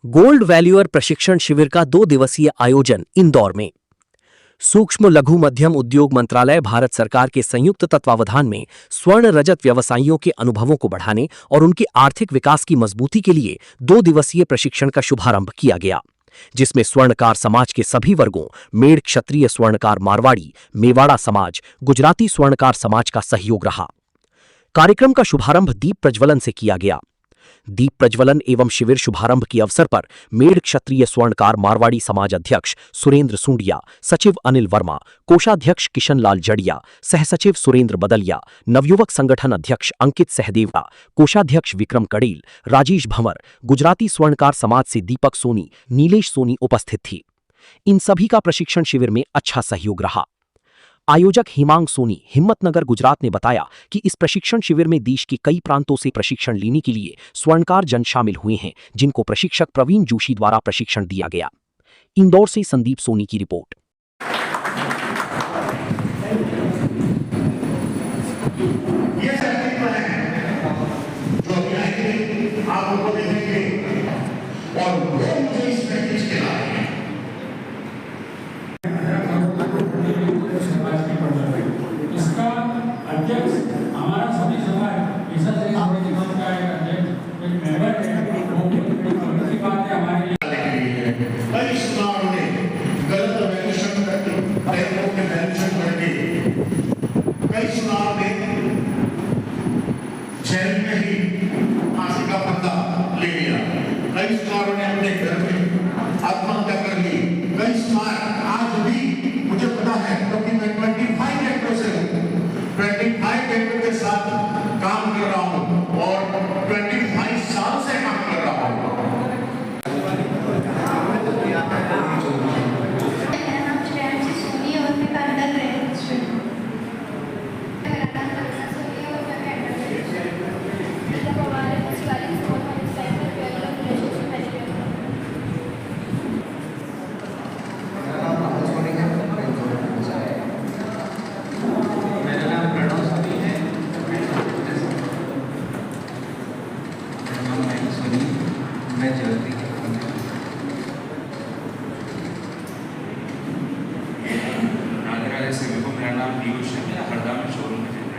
Gold valuer प्रशिक्षण शिविर का 2 दिवसीय आयोजन इंदौर में। सूक्ष्म लघु मध्यम उद्योग मंत्रालय भारत सरकार के संयुक्त तत्वावधान में स्वर्ण रजत व्यवसायियों के अनुभवों को बढ़ाने और उनके आर्थिक विकास की मजबूती के लिए 2 दिवसीय प्रशिक्षण का शुभारंभ किया गया, जिसमें स्वर्णकार समाज के सभी वर्गों मेड़ क्षत्रिय स्वर्णकार मारवाड़ी, मेवाड़ा समाज, गुजराती स्वर्णकार समाज का सहयोग रहा। कार्यक्रम का शुभारंभ दीप प्रज्वलन से किया गया। दीप प्रज्वलन एवं शिविर शुभारंभ के अवसर पर मेड़ क्षत्रिय स्वर्णकार मारवाड़ी समाज अध्यक्ष सुरेंद्र सूंडिया, सचिव अनिल वर्मा, कोषाध्यक्ष किशन लाल जड़िया, सहसचिव सुरेंद्र बदलिया, नवयुवक संगठन अध्यक्ष अंकित सहदेवरा, कोषाध्यक्ष विक्रम कड़ेल, राजेश भंवर, गुजराती स्वर्णकार समाज से दीपक सोनी, नीलेश सोनी उपस्थित थी। इन सभी का प्रशिक्षण शिविर में अच्छा सहयोग रहा। आयोजक हिमांग सोनी, हिम्मतनगर, गुजरात ने बताया कि इस प्रशिक्षण शिविर में देश के कई प्रांतों से प्रशिक्षण लेने के लिए स्वर्णकार जन शामिल हुए हैं, जिनको प्रशिक्षक प्रवीण जोशी द्वारा प्रशिक्षण दिया गया। इंदौर से संदीप सोनी की रिपोर्ट। हमारा सभी समाज ऐसा जीवन का एक मेंबर है, वो अच्छी बात है हमारे लिए। कई सुधारों ने गलत वैल्यूएशन करके बैंकों के वैल्यूएशन करके कई सुधारों ने जेल में ही फांसी का फंदा ले लिया। कई सुधारों ने अपने घर में आत्महत्या कर ली। कई सुधार आज भी मुझे पता है, क्योंकि मैं 25 बैंकों से 25 बैंकों के साथ काम कर रहा हूँ और 25 साल से काम कर रहा हूँ। मेरा नाम पीयूष है, मेरा हरदा में शोरूम में चल रहा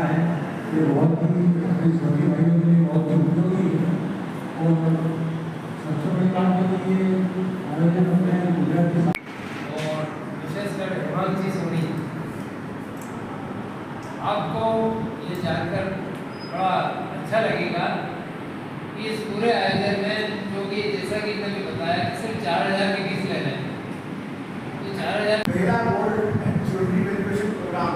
है। बहुत ही छोटी भाइयों के लिए बहुत ही उपयोगी और सबसे बड़ी बात है कि ये आयोजन हमने गुजरात के और विशेषकर हिमांग जी सोनी, आपको ये जानकर बड़ा अच्छा लगेगा कि इस पूरे आयोजन में, जो कि जैसा कि इन्होंने बताया कि सिर्फ 4000 की फीस लेना है, तो 4000 मेरा gold and jewellery valuation programme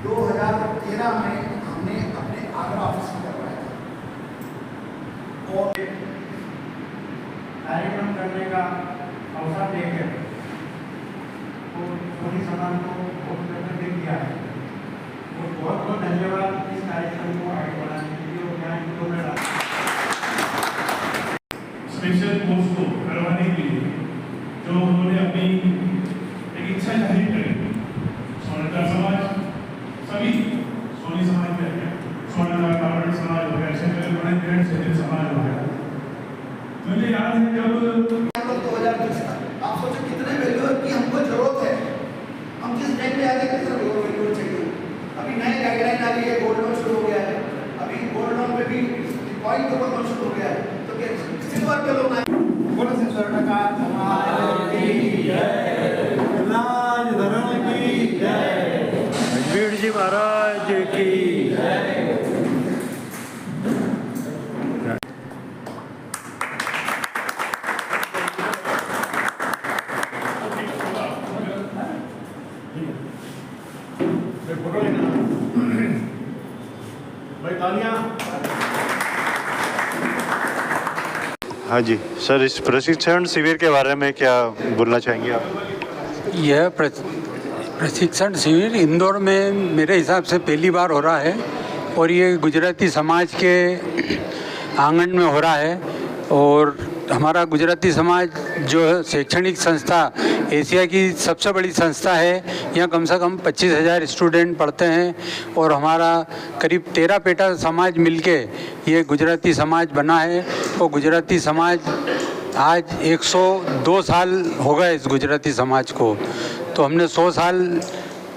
2013 में हमने अपने आगरा ऑफिस में करवाया था और कार्यक्रम करने का अवसर देकर तो सोनी समाज को बहुत दे दिया है। तो बहुत बहुत धन्यवाद इस कार्यक्रम को आगे बढ़ाने के लिए और यहाँ इनको मैं स्पेशल कोर्स को करवाने के लिए जो उन्होंने अपनी एक इच्छा जाहिर करी मुझे याद है जब हम लोग 2020 तक आप सोचो कितने वैल्यू की हमको जरूरत है। हम जिस बैंक में आते हैं सर वो वैल्यू चाहिए। अभी नए गाइडलाइन आ रही है, गोल्ड लोन शुरू हो गया है। अभी गोल्ड लोन पे भी पॉइंट ओवर लोन शुरू हो गया है। तो क्या सिल्वर पे लोन आए बोलो से स्वर्ण का समाज की जय, राज धर्म की जय, वीर जी महाराज की जय। फोटो लेना भाई, तालियां। हाँ जी सर, इस प्रशिक्षण शिविर के बारे में क्या बोलना चाहेंगे आप? यह प्रशिक्षण शिविर इंदौर में मेरे हिसाब से पहली बार हो रहा है और ये गुजराती समाज के आंगन में हो रहा है। और हमारा गुजराती समाज जो है शैक्षणिक संस्था एशिया की सबसे बड़ी संस्था है। यहाँ कम से कम 25,000 स्टूडेंट पढ़ते हैं और हमारा करीब 13 पेटा समाज मिलके ये गुजराती समाज बना है। और गुजराती समाज आज 102 साल हो गए इस गुजराती समाज को। तो हमने 100 साल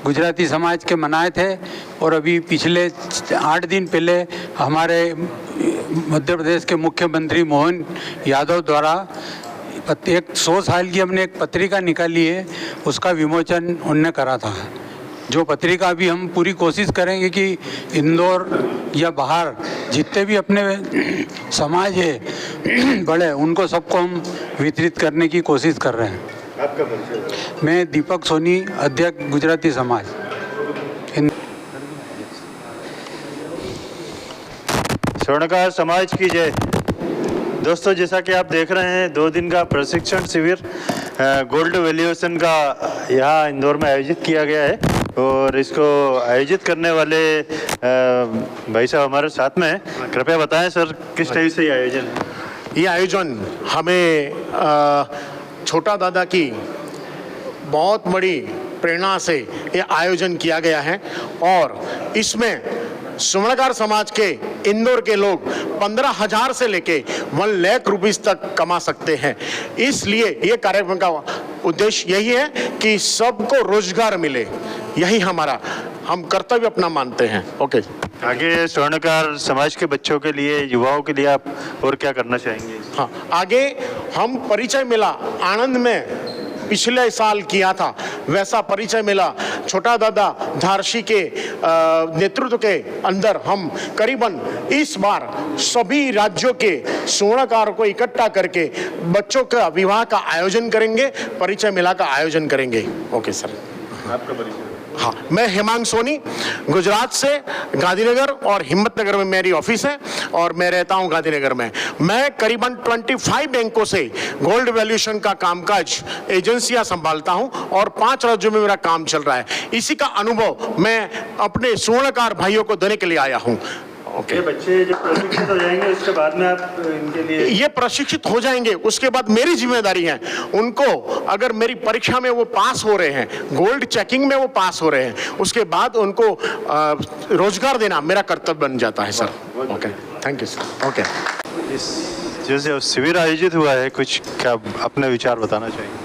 गुजराती समाज के मनाए थे और अभी पिछले 8 दिन पहले हमारे मध्य प्रदेश के मुख्यमंत्री मोहन यादव द्वारा एक 100 साल की हमने एक पत्रिका निकाली है, उसका विमोचन उनने करा था। जो पत्रिका अभी हम पूरी कोशिश करेंगे कि इंदौर या बाहर जितने भी अपने समाज है बड़े, उनको सबको हम वितरित करने की कोशिश कर रहे हैं। आपका परिचय? मैं दीपक सोनी, अध्यक्ष गुजराती समाज। स्वर्णकार समाज की जय। दोस्तों, जैसा कि आप देख रहे हैं 2 दिन का प्रशिक्षण शिविर गोल्ड वैल्यूएशन का यहाँ इंदौर में आयोजित किया गया है और इसको आयोजित करने वाले भाई साहब हमारे साथ में हैं। कृपया बताएं सर, किस टाइप से ये आयोजन है? ये आयोजन हमें छोटा दादा की बहुत बड़ी प्रेरणा से ये आयोजन किया गया है और इसमें स्वर्णकार समाज के इंदौर के लोग 15,000 से लेके 1 लाख रुपीस तक कमा सकते हैं। इसलिए ये कार्यक्रम का उद्देश्य यही है कि सबको रोजगार मिले। यही हम कर्तव्य अपना मानते हैं। ओके, आगे स्वर्णकार समाज के बच्चों के लिए, युवाओं के लिए आप और क्या करना चाहेंगे? हाँ, आगे हम परिचय मेला आनंद में पिछले साल किया था, वैसा परिचय मेला छोटा दादा धारशी के नेतृत्व के अंदर हम करीबन इस बार सभी राज्यों के स्वर्णकार को इकट्ठा करके बच्चों का विवाह का आयोजन करेंगे, परिचय मेला का आयोजन करेंगे। Okay sir. आपका परिचय? हाँ, मैं हेमांग सोनी, गुजरात से गांधीनगर और हिम्मतनगर में मेरी ऑफिस है और मैं रहता हूँ गांधीनगर में। मैं करीबन 25 बैंकों से गोल्ड वैल्यूएशन का कामकाज एजेंसियां संभालता हूँ और 5 राज्यों में मेरा काम चल रहा है। इसी का अनुभव मैं अपने स्वर्णकार भाइयों को देने के लिए आया हूँ। ओके, ये बच्चे जब प्रशिक्षित हो जाएंगे उसके बाद में आप इनके लिए ये प्रशिक्षित हो जाएंगे, उसके बाद मेरी जिम्मेदारी है उनको, अगर मेरी परीक्षा में वो पास हो रहे हैं, गोल्ड चेकिंग में वो पास हो रहे हैं, उसके बाद उनको रोजगार देना मेरा कर्तव्य बन जाता है sir. Okay, thank you sir. Okay, जैसे शिविर आयोजित हुआ है, कुछ क्या अपने विचार बताना चाहिए?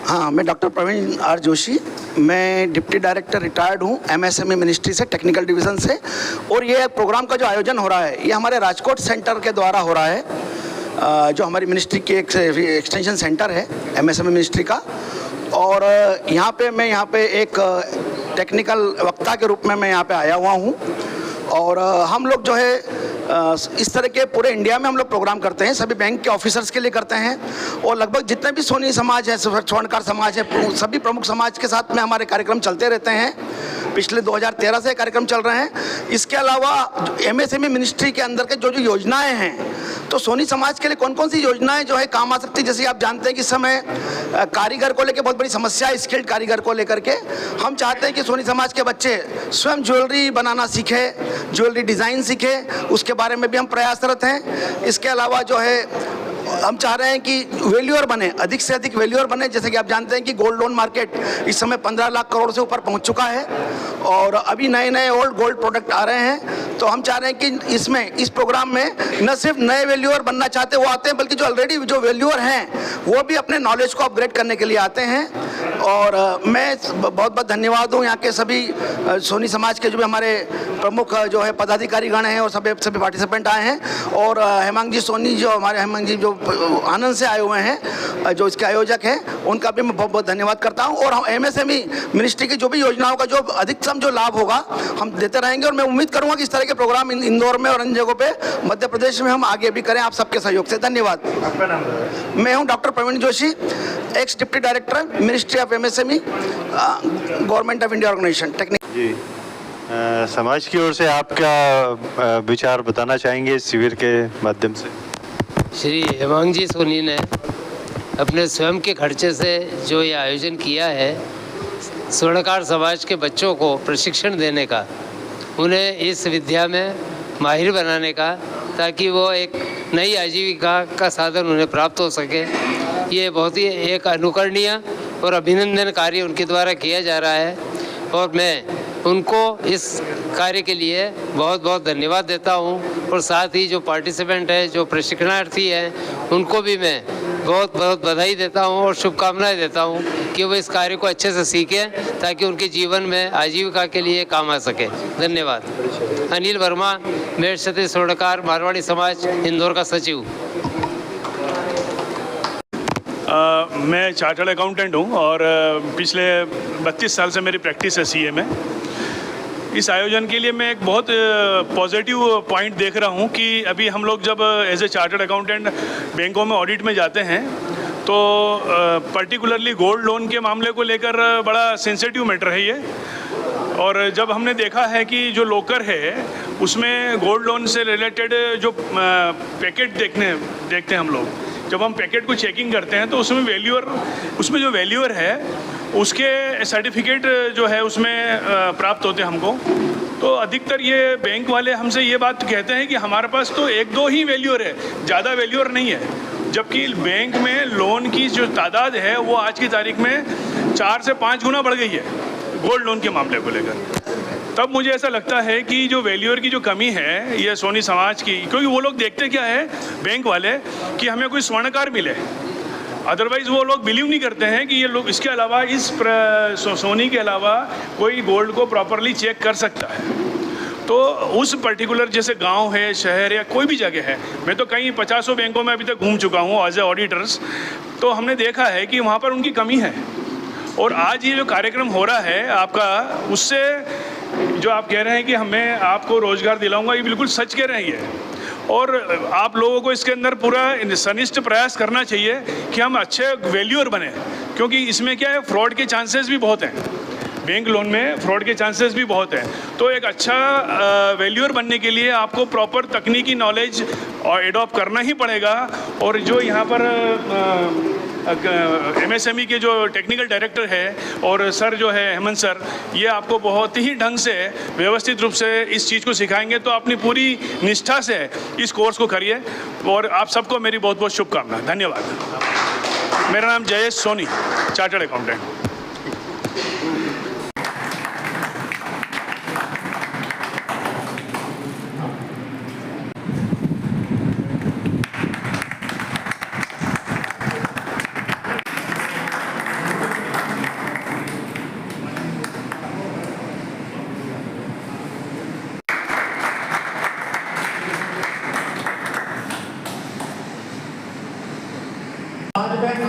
हाँ, मैं डॉक्टर प्रवीण आर जोशी, मैं डिप्टी डायरेक्टर रिटायर्ड हूँ MSME मिनिस्ट्री से, टेक्निकल डिवीज़न से। और ये प्रोग्राम का जो आयोजन हो रहा है ये हमारे राजकोट सेंटर के द्वारा हो रहा है, जो हमारी मिनिस्ट्री के एक एक्सटेंशन सेंटर है MSME मिनिस्ट्री का। और मैं यहाँ पे एक टेक्निकल वक्ता के रूप में मैं यहाँ पे आया हुआ हूँ। और हम लोग जो है इस तरह के पूरे इंडिया में हम लोग प्रोग्राम करते हैं, सभी बैंक के ऑफिसर्स के लिए करते हैं और लगभग जितने भी सोनी समाज है, स्वर्णकार समाज है, सभी प्रमुख समाज के साथ में हमारे कार्यक्रम चलते रहते हैं। पिछले 2013 से कार्यक्रम चल रहे हैं। इसके अलावा MSME मिनिस्ट्री के अंदर के जो योजनाएं हैं, तो सोनी समाज के लिए कौन कौन सी योजनाएं जो है काम आ सकती है। जैसे आप जानते हैं कि इस समय कारीगर को लेकर बहुत बड़ी समस्या है, स्किल्ड कारीगर को लेकर के। हम चाहते हैं कि सोनी समाज के बच्चे स्वयं ज्वेलरी बनाना सीखे, ज्वेलरी डिज़ाइन सीखे, उसके बारे में भी हम प्रयासरत हैं। इसके अलावा जो है हम चाह रहे हैं कि वैल्यूअर बने, अधिक से अधिक वैल्यूअर बने। जैसे कि आप जानते हैं कि गोल्ड लोन मार्केट इस समय 15 लाख करोड़ से ऊपर पहुंच चुका है और अभी नए नए ओल्ड गोल्ड प्रोडक्ट आ रहे हैं। तो हम चाह रहे हैं कि इसमें, इस प्रोग्राम में न सिर्फ नए वैल्यूअर बनना चाहते वो आते हैं, बल्कि जो ऑलरेडी जो वैल्यूअर हैं वो भी अपने नॉलेज को अपग्रेड करने के लिए आते हैं। और मैं बहुत बहुत धन्यवाद दूँ यहाँ के सभी सोनी समाज के जो भी हमारे प्रमुख जो है पदाधिकारी गण हैं और सभी पार्टिसिपेंट आए हैं। और हेमांग जी सोनी जो हमारे हेमांग जी जो आनंद से आए हुए हैं, जो इसके आयोजक हैं, उनका भी मैं बहुत बहुत धन्यवाद करता हूं। और हम MSME मिनिस्ट्री की जो भी योजनाओं का जो अधिकतम जो लाभ होगा हम देते रहेंगे। और मैं उम्मीद करूंगा कि इस तरह के प्रोग्राम इंदौर में और अन्य जगहों पे मध्य प्रदेश में हम आगे भी करें, आप सबके सहयोग से। धन्यवाद। आपका नाम बताइए। मैं हूं doctor Praveen Joshi, ex deputy director ministry of MSME, government of India organisation technique. जी, समाज की ओर से आप क्या विचार बताना चाहेंगे इस शिविर के माध्यम से? श्री हेमांग जी सोनी ने अपने स्वयं के खर्चे से जो ये आयोजन किया है स्वर्णकार समाज के बच्चों को प्रशिक्षण देने का, उन्हें इस विद्या में माहिर बनाने का, ताकि वो एक नई आजीविका का साधन उन्हें प्राप्त हो सके। ये बहुत ही एक अनुकरणीय और अभिनंदन कार्य उनके द्वारा किया जा रहा है और मैं उनको इस कार्य के लिए बहुत बहुत धन्यवाद देता हूं। और साथ ही जो पार्टिसिपेंट है, जो प्रशिक्षणार्थी हैं, उनको भी मैं बहुत बहुत बधाई देता हूं और शुभकामनाएं देता हूं कि वो इस कार्य को अच्छे से सीखें ताकि उनके जीवन में आजीविका के लिए काम आ सके। धन्यवाद। अनिल वर्मा, मेयर सतीश स्वर्णकार, मारवाड़ी समाज, इंदौर का सचिव। मैं चार्टर्ड अकाउंटेंट हूँ और पिछले 32 साल से मेरी प्रैक्टिस है CA में। इस आयोजन के लिए मैं एक बहुत पॉजिटिव पॉइंट देख रहा हूँ कि अभी हम लोग जब एज ए चार्टर्ड अकाउंटेंट बैंकों में ऑडिट में जाते हैं तो पर्टिकुलरली गोल्ड लोन के मामले को लेकर बड़ा सेंसिटिव मैटर है ये। और जब हमने देखा है कि जो लोकर है उसमें गोल्ड लोन से रिलेटेड जो पैकेट देखते हैं हम लोग, जब हम पैकेट को चेकिंग करते हैं तो उसमें जो वैल्यूअर है उसके सर्टिफिकेट जो है उसमें प्राप्त होते हैं हमको। तो अधिकतर ये बैंक वाले हमसे ये बात कहते हैं कि हमारे पास तो 1-2 ही वैल्यूअर है, ज़्यादा वैल्यूअर नहीं है। जबकि बैंक में लोन की जो तादाद है वो आज की तारीख में 4 से 5 गुना बढ़ गई है गोल्ड लोन के मामले को लेकर। तब मुझे ऐसा लगता है कि जो वैल्यूअर की जो कमी है ये सोनी समाज की, क्योंकि वो लोग देखते क्या है बैंक वाले कि हमें कोई स्वर्णकार मिले, अदरवाइज़ वो लोग बिलीव नहीं करते हैं कि ये लोग इसके अलावा सोनी के अलावा कोई गोल्ड को प्रॉपरली चेक कर सकता है। तो उस पर्टिकुलर जैसे गांव है, शहर या कोई भी जगह है, मैं तो कई 50 बैंकों में अभी तक घूम चुका हूँ एज ए ऑडिटर्स, तो हमने देखा है कि वहाँ पर उनकी कमी है। और आज ये जो कार्यक्रम हो रहा है आपका, उससे जो आप कह रहे हैं कि हमें आपको रोज़गार दिलाऊंगा, ये बिल्कुल सच कह रहे हैं ये। और आप लोगों को इसके अंदर पूरा सनिष्ठ प्रयास करना चाहिए कि हम अच्छे वैल्यूअर बने, क्योंकि इसमें क्या है, फ्रॉड के चांसेस भी बहुत हैं। बैंक लोन में फ्रॉड के चांसेस भी बहुत हैं। तो एक अच्छा वैल्यूअर बनने के लिए आपको प्रॉपर तकनीकी नॉलेज और एडॉप्ट करना ही पड़ेगा। और जो यहाँ पर MSME के जो टेक्निकल डायरेक्टर है और सर जो है हेमंत सर, ये आपको बहुत ही ढंग से व्यवस्थित रूप से इस चीज़ को सिखाएंगे। तो अपनी पूरी निष्ठा से इस कोर्स को करिए और आप सबको मेरी बहुत बहुत शुभकामनाएं। धन्यवाद। मेरा नाम जयेश सोनी, चार्टर्ड अकाउंटेंट।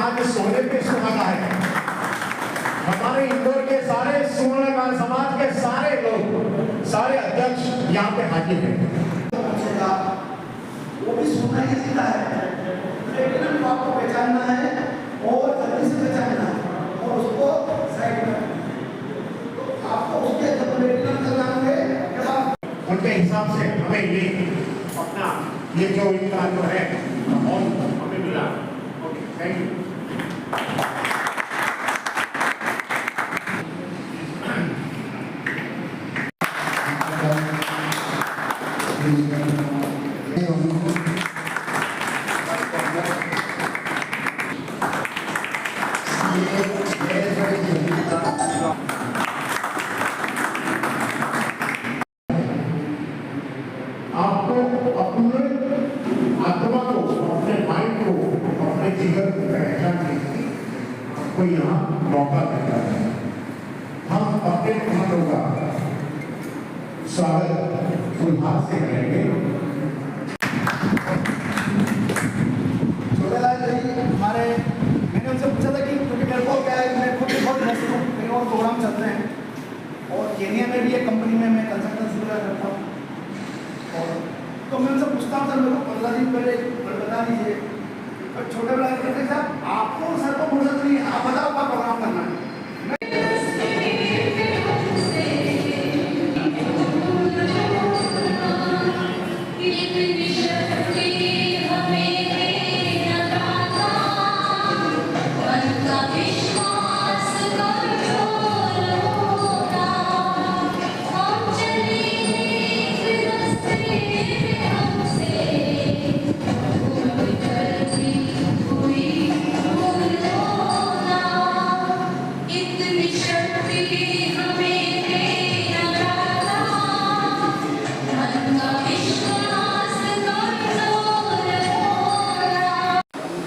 आज सोने पे सुहागा है। हमारे इंदौर के सारे स्वर्णकार समाज के सारे लोग, सारे अध्यक्ष यहाँ पे हाजिर हैं। वो भी सोना ही जीता है, लेकिन हमको आपको पहचानना है और जल्दी से पहचानना है और उसको साइड में तो आपको उसके जब उनके हिसाब से हमें ये अपना ये जो इनका जो है और हमें मिला। Okay, thank you. Thank you. स्वागत फूलहार से करेंगे। छोटेलाल जी हमारे, मैंने उनसे पूछा था कि क्योंकि मेरे को क्या है, मैं खुद भी बहुत व्यस्त हूँ, कई और प्रोग्राम चल रहे हैं और केनिया में भी एक कंपनी में मैं कंसल्टेंसी वगैरह करता हूँ, और तो मैं उनसे पूछता हूँ सर मेरे को 15 दिन पहले बता दीजिए। और छोटेलाल कहते साहब आपको सर को फुर्सत नहीं, आप बताओ क्या प्रोग्राम करना है।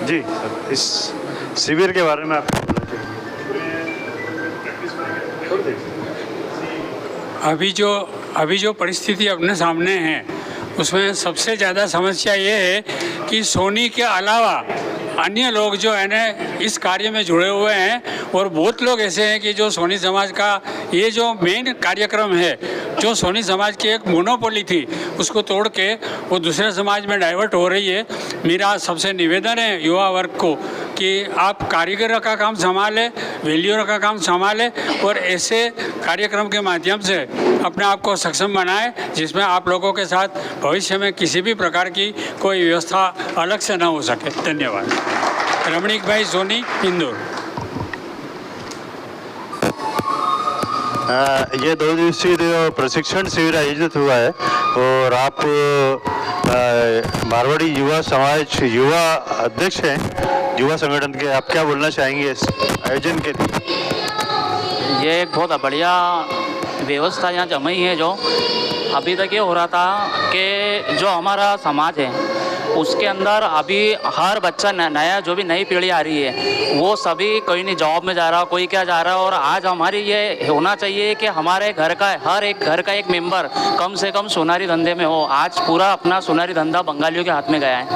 जी सर, इस शिविर के बारे में आप क्या बोलना चाहेंगे? अभी जो परिस्थिति अपने सामने है उसमें सबसे ज़्यादा समस्या ये है कि सोनी के अलावा अन्य लोग जो है ना इस कार्य में जुड़े हुए हैं, और बहुत लोग ऐसे हैं कि जो सोनी समाज का ये जो मेन कार्यक्रम है, जो सोनी समाज की एक मोनोपोली थी उसको तोड़ के वो दूसरे समाज में डाइवर्ट हो रही है। मेरा सबसे निवेदन है युवा वर्ग को कि आप कारीगर का काम संभालें, वैल्यूर का काम संभालें और ऐसे कार्यक्रम के माध्यम से अपने आप को सक्षम बनाएं जिसमें आप लोगों के साथ भविष्य में किसी भी प्रकार की कोई व्यवस्था अलग से ना हो सके। धन्यवाद। रमणीक भाई सोनी, इंदौर। ये 2 दिवसीय प्रशिक्षण शिविर आयोजित हुआ है और आप मारवाड़ी युवा समाज युवा अध्यक्ष हैं युवा संगठन के, आप क्या बोलना चाहेंगे इस आयोजन के लिए? ये एक बहुत बढ़िया व्यवस्था यहाँ जमी है। जो अभी तक ये हो रहा था कि जो हमारा समाज है उसके अंदर अभी हर बच्चा नया जो भी नई पीढ़ी आ रही है वो सभी कोई नहीं जॉब में जा रहा, कोई क्या जा रहा है। और आज हमारी ये होना चाहिए कि हमारे घर का हर एक घर का एक मेंबर कम से कम सुनारी धंधे में हो। आज पूरा अपना सुनारी धंधा बंगालियों के हाथ में गया है।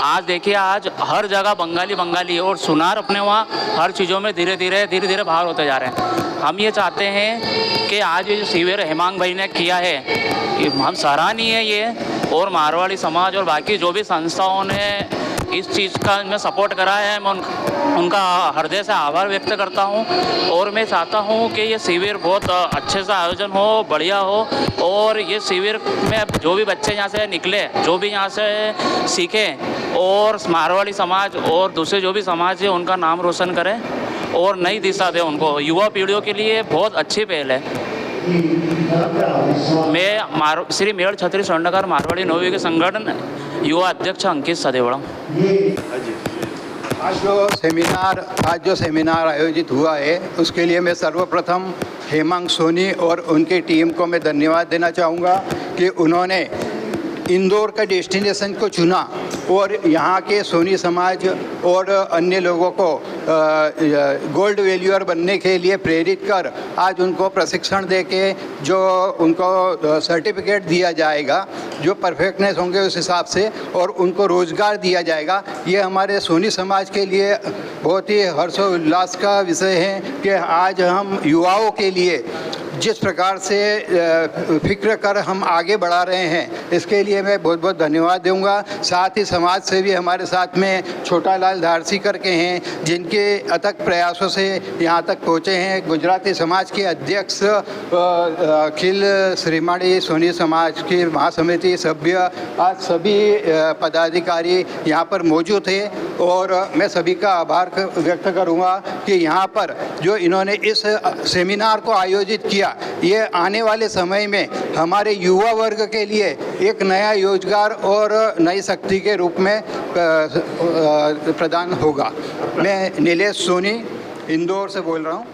आज देखिए, आज हर जगह बंगाली और सुनार अपने वहाँ हर चीज़ों में धीरे धीरे बाहर होते जा रहे हैं। हम ये चाहते हैं कि आज ये जो शिविर हेमांग भाई ने किया है कि हम सराहनीय है ये, और मारवाड़ी समाज और बाकी जो भी संस्थाओं ने इस चीज़ का में सपोर्ट करा है, मैं उनका हृदय से आभार व्यक्त करता हूं। और मैं चाहता हूं कि ये शिविर बहुत अच्छे से आयोजन हो, बढ़िया हो, और ये शिविर में जो भी बच्चे यहाँ से निकले, जो भी यहाँ से सीखें और मारवाड़ी समाज और दूसरे जो भी समाज है उनका नाम रोशन करें और नई दिशा दें उनको। युवा पीढ़ियों के लिए बहुत अच्छी पहल है। मैं श्री मेड़ छत्री स्वर्णकार मारवाड़ी नवयुग के संगठन युवा अध्यक्ष अंकित सदेवड़ा। आज जो सेमिनार आयोजित हुआ है उसके लिए मैं सर्वप्रथम हेमांग सोनी और उनकी टीम को मैं धन्यवाद देना चाहूँगा कि उन्होंने इंदौर का डेस्टिनेशन को चुना और यहाँ के सोनी समाज और अन्य लोगों को गोल्ड वैल्यूअर बनने के लिए प्रेरित कर आज उनको प्रशिक्षण देके जो उनको सर्टिफिकेट दिया जाएगा, जो परफेक्टनेस होंगे उस हिसाब से, और उनको रोज़गार दिया जाएगा। ये हमारे सोनी समाज के लिए बहुत ही हर्षोल्लास का विषय है कि आज हम युवाओं के लिए जिस प्रकार से फिक्र कर हम आगे बढ़ा रहे हैं, इसके लिए मैं बहुत बहुत धन्यवाद दूंगा। साथ ही समाज से भी हमारे साथ में छोटालाल धारसी करके हैं जिनके अथक प्रयासों से यहाँ तक पहुँचे हैं। गुजराती समाज के अध्यक्ष, अखिल श्रीमाणी सोनी समाज की महासमिति सभ्य, आज सभी पदाधिकारी यहाँ पर मौजूद थे और मैं सभी का आभार व्यक्त करूँगा कि यहाँ पर जो इन्होंने इस सेमिनार को आयोजित किया, ये आने वाले समय में हमारे युवा वर्ग के लिए एक नया रोजगार और नई शक्ति के रूप में प्रदान होगा। मैं नीलेश सोनी इंदौर से बोल रहा हूँ।